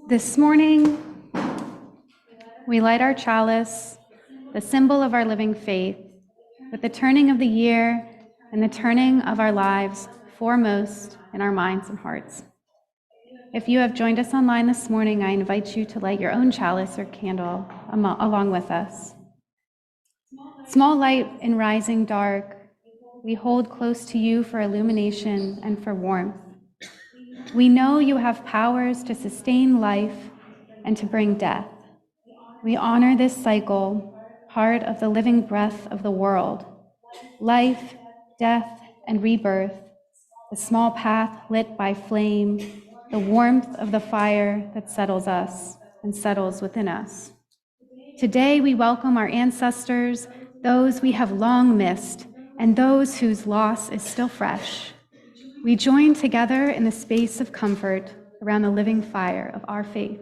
This morning, we light our chalice, the symbol of our living faith, with the turning of the year and the turning of our lives foremost in our minds and hearts. If you have joined us online this morning, I invite you to light your own chalice or candle along with us. Small light in rising dark, we hold close to you for illumination and for warmth. We know you have powers to sustain life and to bring death. We honor this cycle, part of the living breath of the world. Life, death, and rebirth, the small path lit by flame, the warmth of the fire that settles us and settles within us. Today we welcome our ancestors, those we have long missed, and those whose loss is still fresh. We join together in the space of comfort around the living fire of our faith.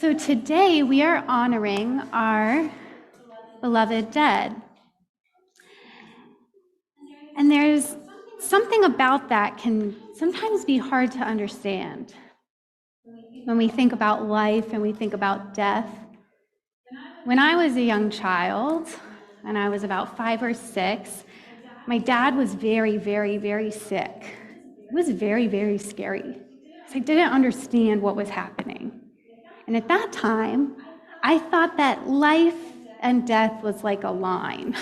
So today we are honoring our beloved dead. And there's something about that can sometimes be hard to understand. When we think about life and we think about death. When I was a young child, and I was about 5 or 6, my dad was very, very, very sick. It was very, very scary, because I didn't understand what was happening. And at that time, I thought that life and death was like a line.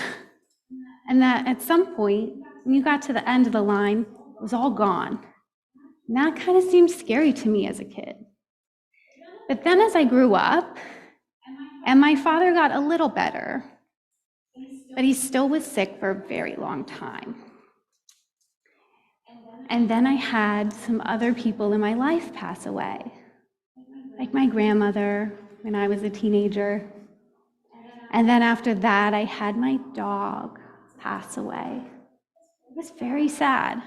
And that at some point, when you got to the end of the line, it was all gone. And that kind of seemed scary to me as a kid. But then as I grew up, and my father got a little better, but he still was sick for a very long time. And then I had some other people in my life pass away. Like my grandmother when I was a teenager. And then after that, I had my dog pass away. It was very sad.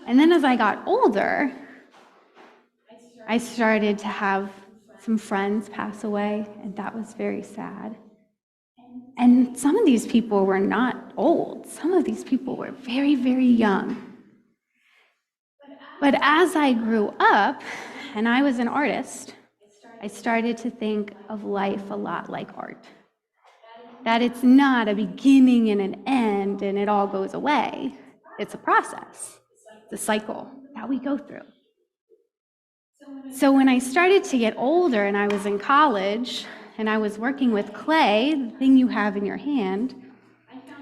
And then as I got older, I started to have some friends pass away, and that was very sad. And some of these people were not old. Some of these people were very, very young. But as I grew up, and I was an artist, I started to think of life a lot like art. That it's not a beginning and an end, end and it all goes away. It's a process. It's a cycle that we go through. So when I started to get older and I was in college and I was working with clay, the thing you have in your hand,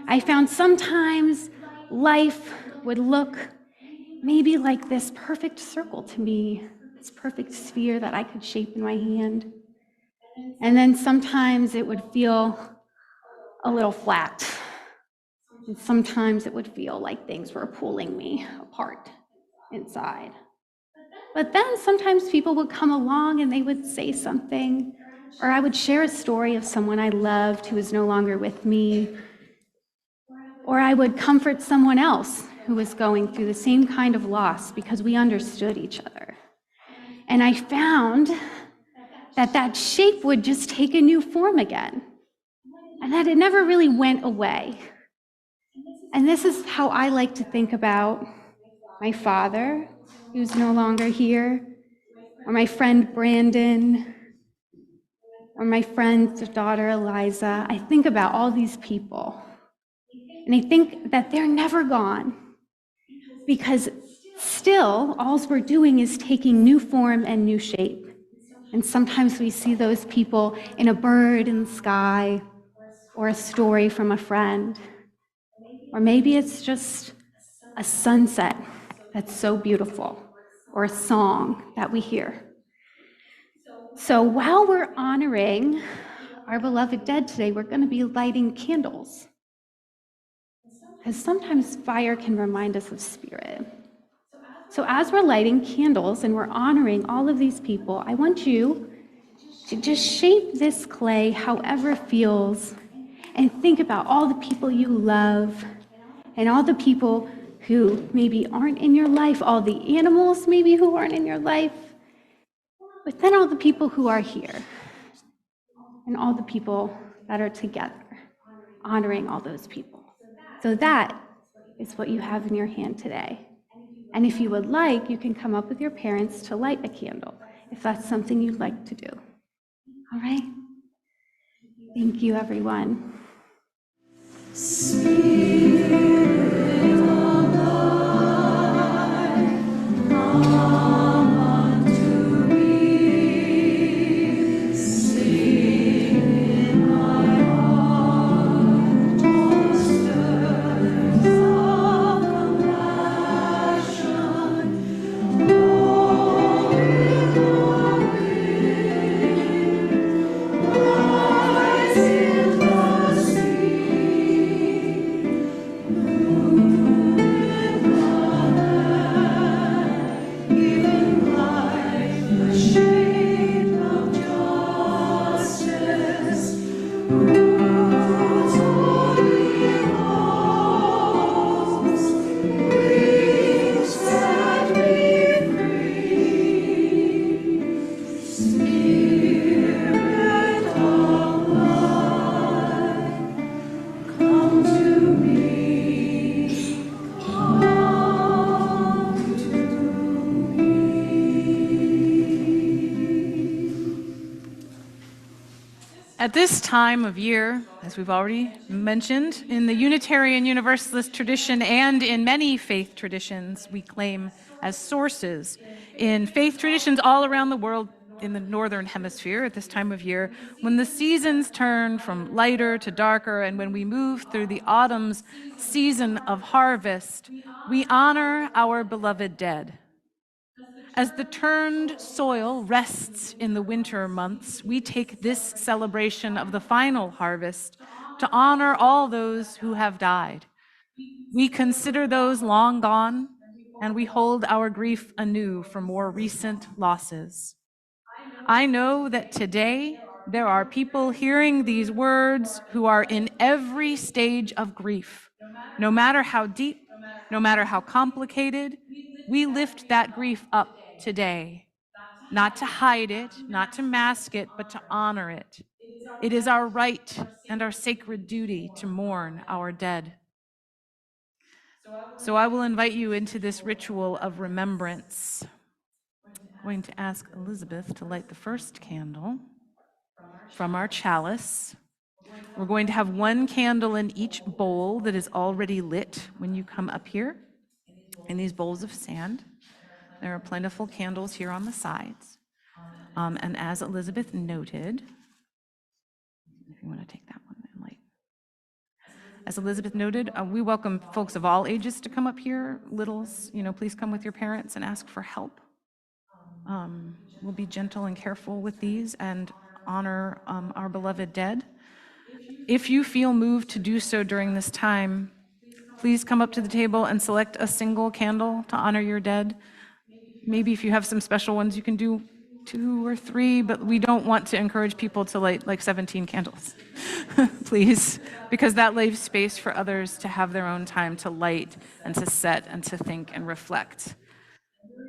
I found sometimes life would look maybe like this perfect circle to me, this perfect sphere that I could shape in my hand. And then sometimes it would feel a little flat. And sometimes it would feel like things were pulling me apart inside. But then sometimes people would come along and they would say something, or I would share a story of someone I loved who is no longer with me, or I would comfort someone else who was going through the same kind of loss because we understood each other. And I found that that shape would just take a new form again, and that it never really went away. And this is how I like to think about my father, who's no longer here, or my friend Brandon, or my friend's daughter Eliza. I think about all these people, and I think that they're never gone, because still, all we're doing is taking new form and new shape. And sometimes we see those people in a bird in the sky, or a story from a friend, or maybe it's just a sunset that's so beautiful, or a song that we hear. So while we're honoring our beloved dead today, we're going to be lighting candles, because sometimes fire can remind us of spirit. So as we're lighting candles and we're honoring all of these people, I want you to just shape this clay however it feels, and think about all the people you love and all the people who maybe aren't in your life, all the animals maybe who aren't in your life, but then all the people who are here and all the people that are together, honoring all those people. So that is what you have in your hand today. And if you would like, you can come up with your parents to light a candle, if that's something you'd like to do. All right? Thank you, everyone. At this time of year, as we've already mentioned, in the Unitarian Universalist tradition and in many faith traditions we claim as sources, in faith traditions all around the world in the Northern Hemisphere at this time of year, when the seasons turn from lighter to darker and when we move through the autumn's season of harvest, we honor our beloved dead. As the turned soil rests in the winter months, we take this celebration of the final harvest to honor all those who have died. We consider those long gone, and we hold our grief anew for more recent losses. I know that today there are people hearing these words who are in every stage of grief. No matter how deep, no matter how complicated, we lift that grief up today, not to hide it, not to mask it, but to honor it. It is our right and our sacred duty to mourn our dead. So I will invite you into this ritual of remembrance. I'm going to ask Elizabeth to light the first candle from our chalice. We're going to have one candle in each bowl that is already lit when you come up here in these bowls of sand. There are plentiful candles here on the sides. And as Elizabeth noted, if you want to take that one, then light. As Elizabeth noted, we welcome folks of all ages to come up here. Littles, please come with your parents and ask for help. We'll be gentle and careful with these and honor our beloved dead. If you feel moved to do so during this time, please come up to the table and select a single candle to honor your dead. Maybe if you have some special ones, you can do 2 or 3, but we don't want to encourage people to light like 17 candles, please, because that leaves space for others to have their own time to light and to set and to think and reflect.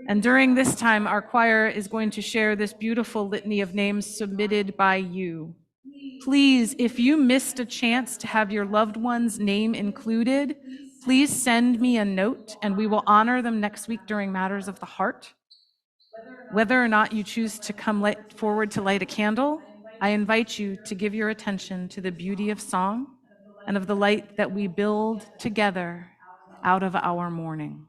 And during this time, our choir is going to share this beautiful litany of names submitted by you. Please, if you missed a chance to have your loved one's name included, please send me a note and we will honor them next week during Matters of the Heart. Whether or not you choose to come forward to light a candle, I invite you to give your attention to the beauty of song and of the light that we build together out of our mourning.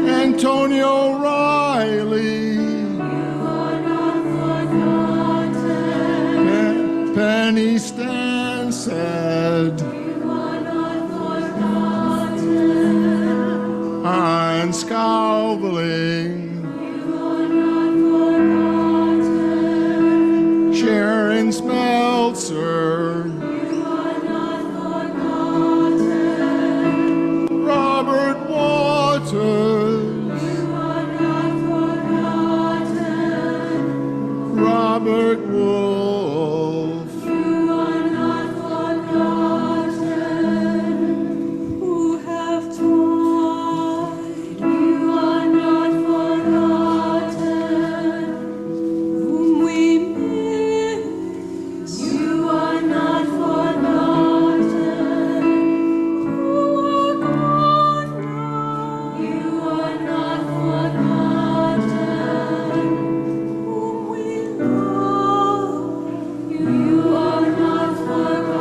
Antonio Riley, Penny Stan. said, and scowling, sharing Smeltzer, Robert Waters, Robert Wolf, who have died. You are not forgotten, whom we miss. You are not forgotten, who are gone now. You are not forgotten, whom we love. You are not forgotten.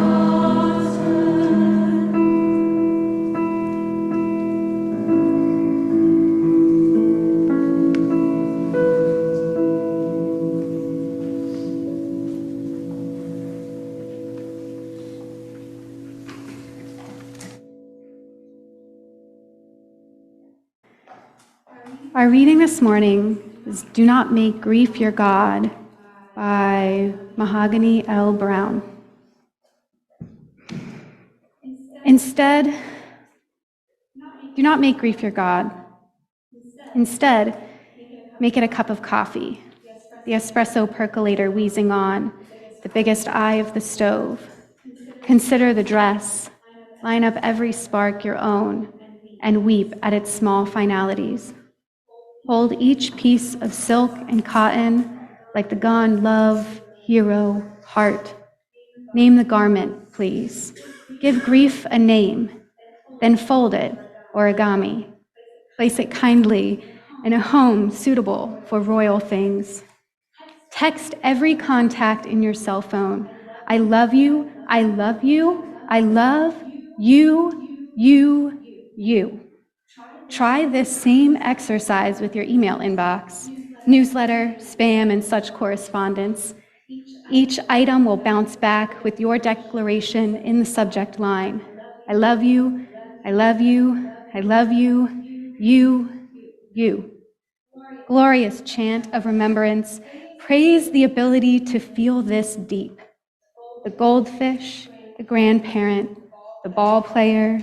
Our reading this morning is Do Not Make Grief Your God by Mahogany L. Brown. Instead, do not make grief your God. Instead, make it a cup of coffee, the espresso percolator wheezing on, the biggest eye of the stove. Consider the dress, line up every spark your own, and weep at its small finalities. Hold each piece of silk and cotton like the gone love, hero, heart. Name the garment, please. Give grief a name, then fold it, origami. Place it kindly in a home suitable for royal things. Text every contact in your cell phone. I love you, I love you, I love you, you. Try this same exercise with your email inbox, newsletter, spam, and such correspondence. Each item will bounce back with your declaration in the subject line. I love you, I love you, I love you, you. Glorious chant of remembrance, praise the ability to feel this deep. The goldfish, the grandparent, the ball player,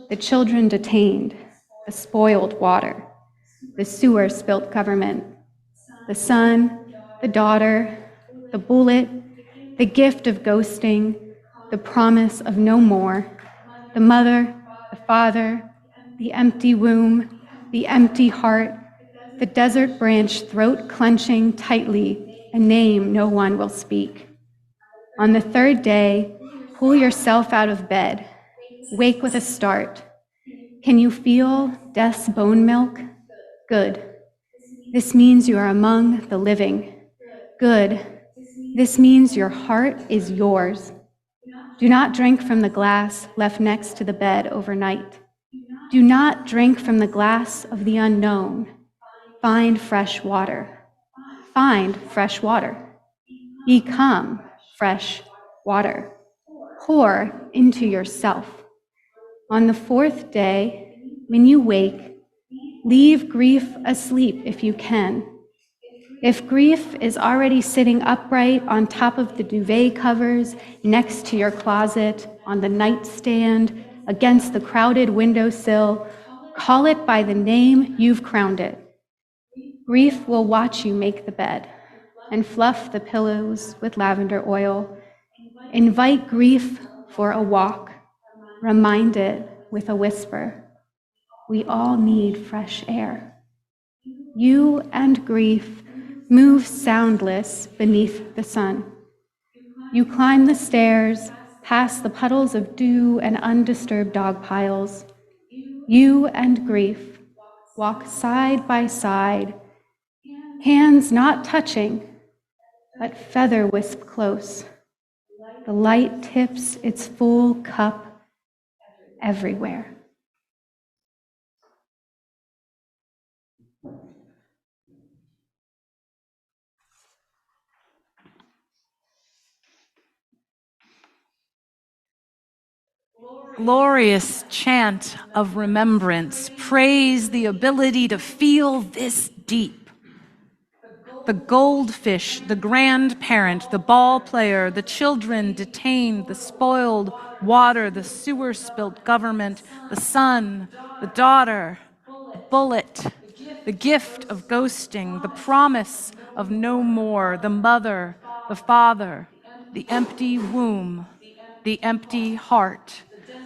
the children detained, the spoiled water, the sewer spilt government, the son, the daughter, the bullet, the gift of ghosting, the promise of no more, the mother, the father, the empty womb, the empty heart, the desert branch throat clenching tightly, a name no one will speak. On the third day, pull yourself out of bed. Wake with a start. Can you feel death's bone milk? Good. This means you are among the living. Good. This means your heart is yours. Do not drink from the glass left next to the bed overnight. Do not drink from the glass of the unknown. Find fresh water. Find fresh water. Become fresh water. Pour into yourself. On the fourth day, when you wake, leave grief asleep if you can. If grief is already sitting upright on top of the duvet covers, next to your closet, on the nightstand, against the crowded windowsill, call it by the name you've crowned it. Grief will watch you make the bed and fluff the pillows with lavender oil. Invite grief for a walk. Remind it with a whisper. We all need fresh air. You and grief move soundless beneath the sun. You climb the stairs, past the puddles of dew and undisturbed dog piles. You and grief walk side by side, hands not touching, but feather wisp close. The light tips its full cup everywhere. Glorious chant of remembrance, praise the ability to feel this deep. The goldfish, the grandparent, the ball player, the children detained, the spoiled water, the sewer spilt government, the son, the daughter, the bullet, the gift of ghosting, the promise of no more, the mother, the father, the empty womb, the empty heart,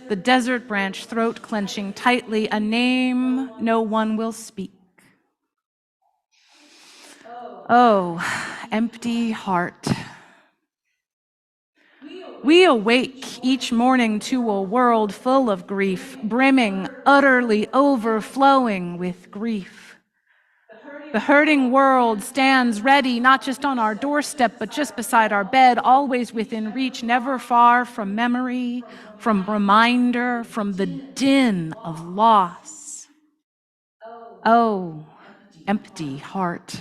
the desert branch throat clenching tightly, a name no one will speak. Oh, empty heart. We awake each morning to a world full of grief, brimming, utterly overflowing with grief. The hurting world stands ready, not just on our doorstep, but just beside our bed, always within reach, never far from memory, from reminder, from the din of loss. Oh, empty heart.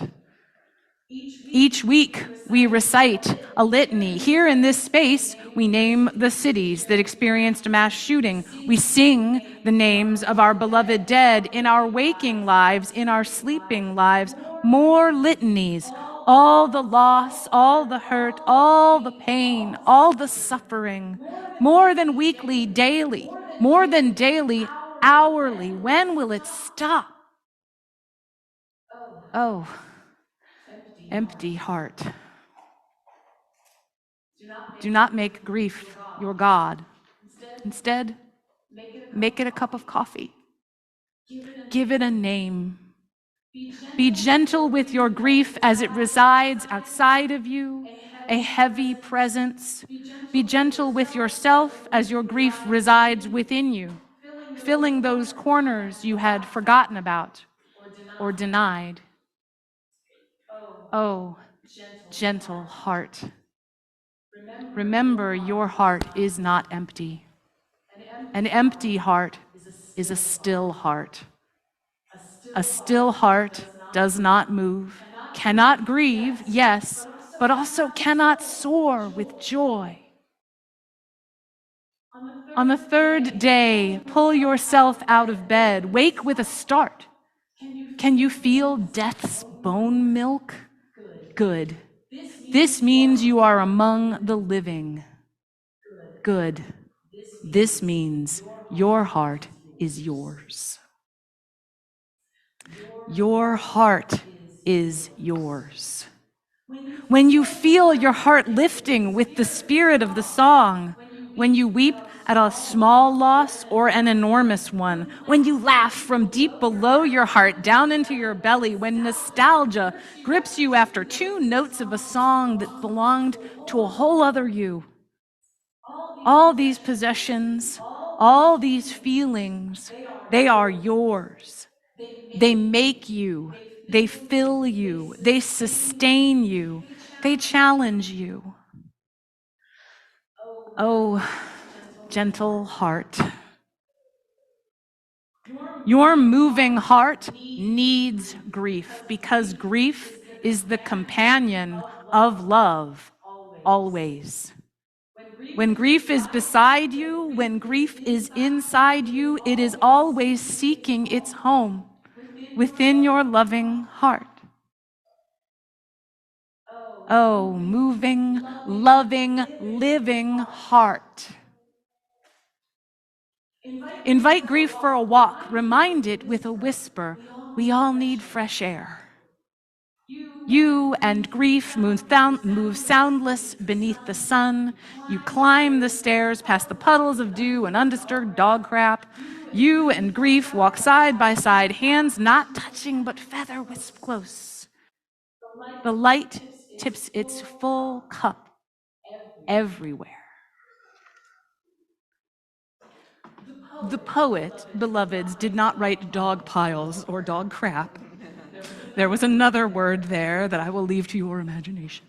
Each week, we recite a litany. Here in this space, we name the cities that experienced a mass shooting. We sing the names of our beloved dead in our waking lives, in our sleeping lives. More litanies, all the loss, all the hurt, all the pain, all the suffering. More than weekly, daily. More than daily, hourly. When will it stop? Oh, empty heart. Do not make grief your God. Instead, make it a cup of coffee. Give it a name. Be gentle with your grief as it resides outside of you, a heavy presence. Be gentle with yourself as your grief resides within you, filling those corners you had forgotten about or denied. Oh, gentle heart. Remember, your heart is not empty. An empty heart is a still heart. A still heart does not move, cannot grieve, yes, but also cannot soar with joy. On the third day, pull yourself out of bed. Wake with a start. Can you feel death's bone milk? Good. This means you are among the living. Good. This means your heart is yours. Your heart is yours. When you feel your heart lifting with the spirit of the song, when you weep at a small loss or an enormous one, when you laugh from deep below your heart down into your belly, when nostalgia grips you after two notes of a song that belonged to a whole other you. All these possessions, all these feelings, they are yours. They make you, they fill you, they sustain you, they challenge you. Oh, gentle heart. Your moving heart needs grief because grief is the companion of love, always. When grief is beside you, when grief is inside you, it is always seeking its home within your loving heart. Oh, moving, loving, living heart. Invite grief for a walk. Remind it with a whisper, we all need fresh air. You and grief move soundless beneath the sun. You climb the stairs past the puddles of dew and undisturbed dog crap. You and grief walk side by side, hands not touching but feather wisp close. The light tips its full cup everywhere. The poet, beloveds, did not write dog piles or dog crap. There was another word there that I will leave to your imagination.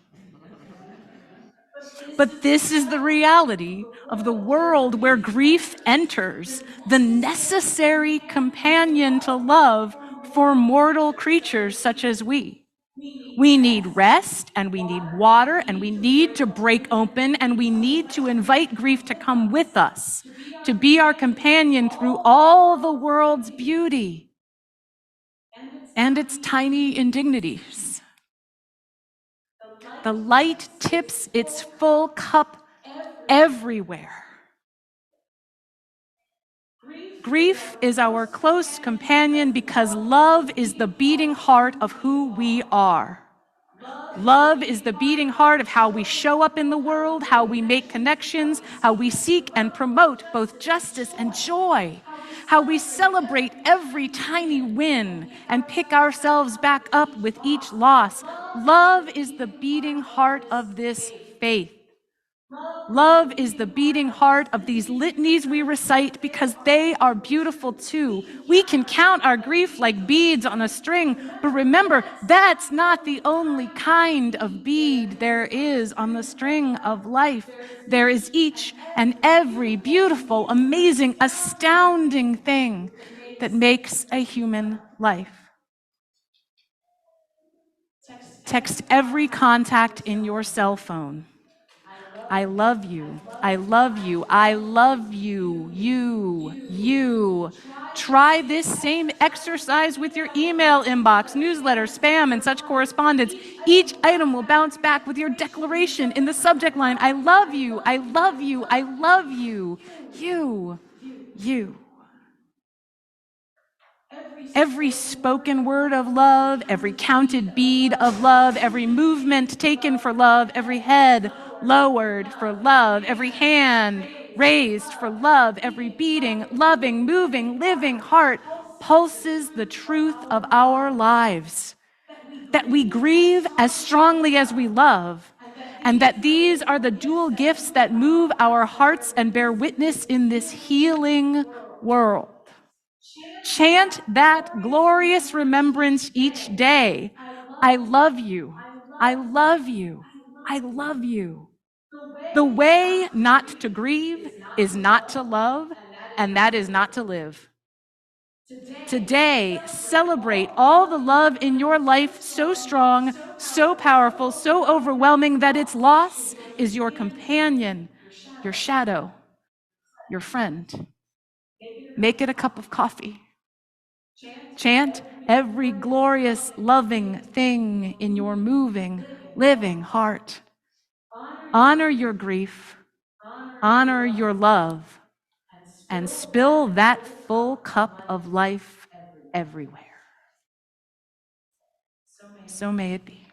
But this is the reality of the world where grief enters, the necessary companion to love for mortal creatures such as we. We need rest, and we need water, and we need to break open, and we need to invite grief to come with us, to be our companion through all the world's beauty and its tiny indignities. The light tips its full cup everywhere. Grief is our close companion because love is the beating heart of who we are. Love is the beating heart of how we show up in the world, how we make connections, how we seek and promote both justice and joy, how we celebrate every tiny win and pick ourselves back up with each loss. Love is the beating heart of this faith. Love is the beating heart of these litanies we recite because they are beautiful too. We can count our grief like beads on a string, but remember, that's not the only kind of bead there is on the string of life. There is each and every beautiful, amazing, astounding thing that makes a human life. Text every contact in your cell phone. I love you, I love you, I love you, you. Try this same exercise with your email inbox, newsletter, spam, and such correspondence. Each item will bounce back with your declaration in the subject line, I love you, I love you, I love you, you. Every spoken word of love, every counted bead of love, every movement taken for love, every head lowered for love, every hand raised for love, every beating, loving, moving, living heart pulses the truth of our lives. That we grieve as strongly as we love, and that these are the dual gifts that move our hearts and bear witness in this healing world. Chant that glorious remembrance each day. I love you. I love you. I love you. The way not to grieve is not to love, and that is not to live. Today, celebrate all the love in your life so strong, so powerful, so overwhelming that its loss is your companion, your shadow, your friend. Make it a cup of coffee. Chant every glorious, loving thing in your moving, living heart. Honor your grief, honor your love, and spill that full cup of life everywhere. So may it be.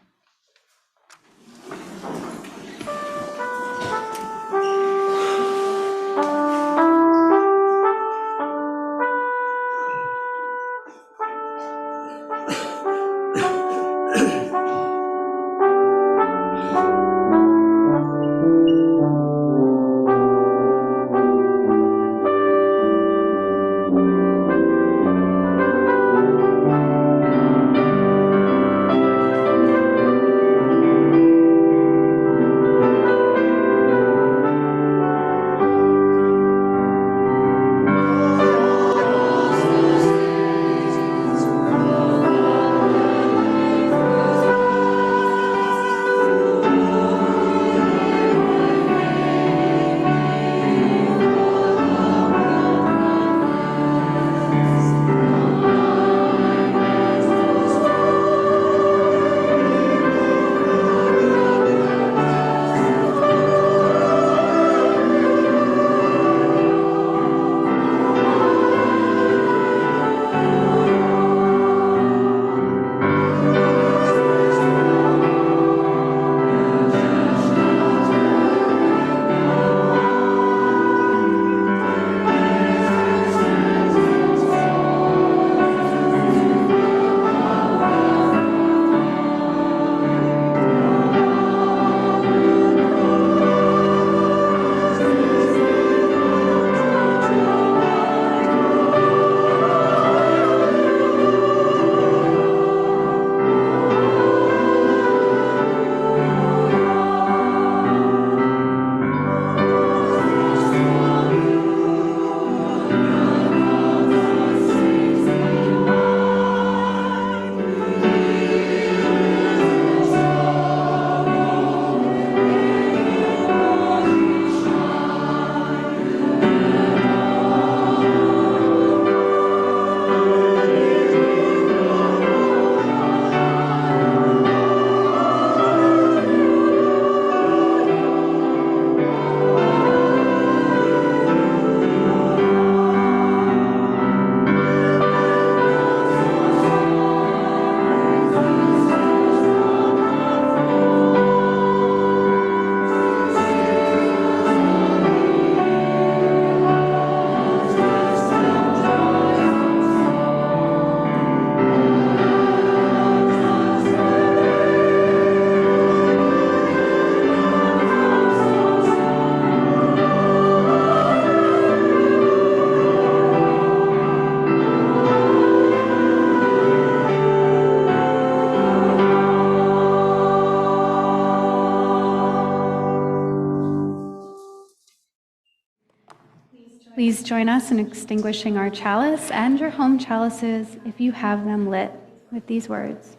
join us in extinguishing our chalice and your home chalices if you have them lit with these words.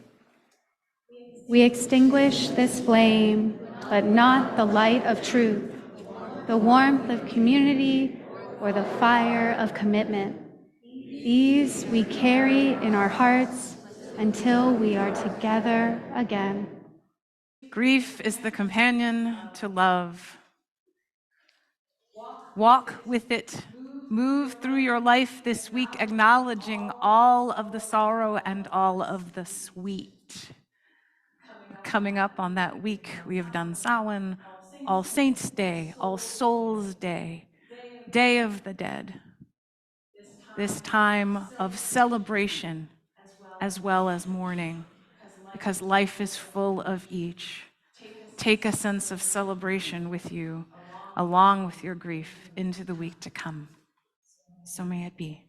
We extinguish this flame, but not the light of truth, the warmth of community, or the fire of commitment. These we carry in our hearts until we are together again. Grief is the companion to love. Walk with it. Move through your life this week, acknowledging all of the sorrow and all of the sweet. Coming up on that week, we have done Samhain, All Saints' Day, All Souls' Day, Day of the Dead. This time of celebration as well as mourning, because life is full of each. Take a sense of celebration with you, along with your grief, into the week to come. So may it be.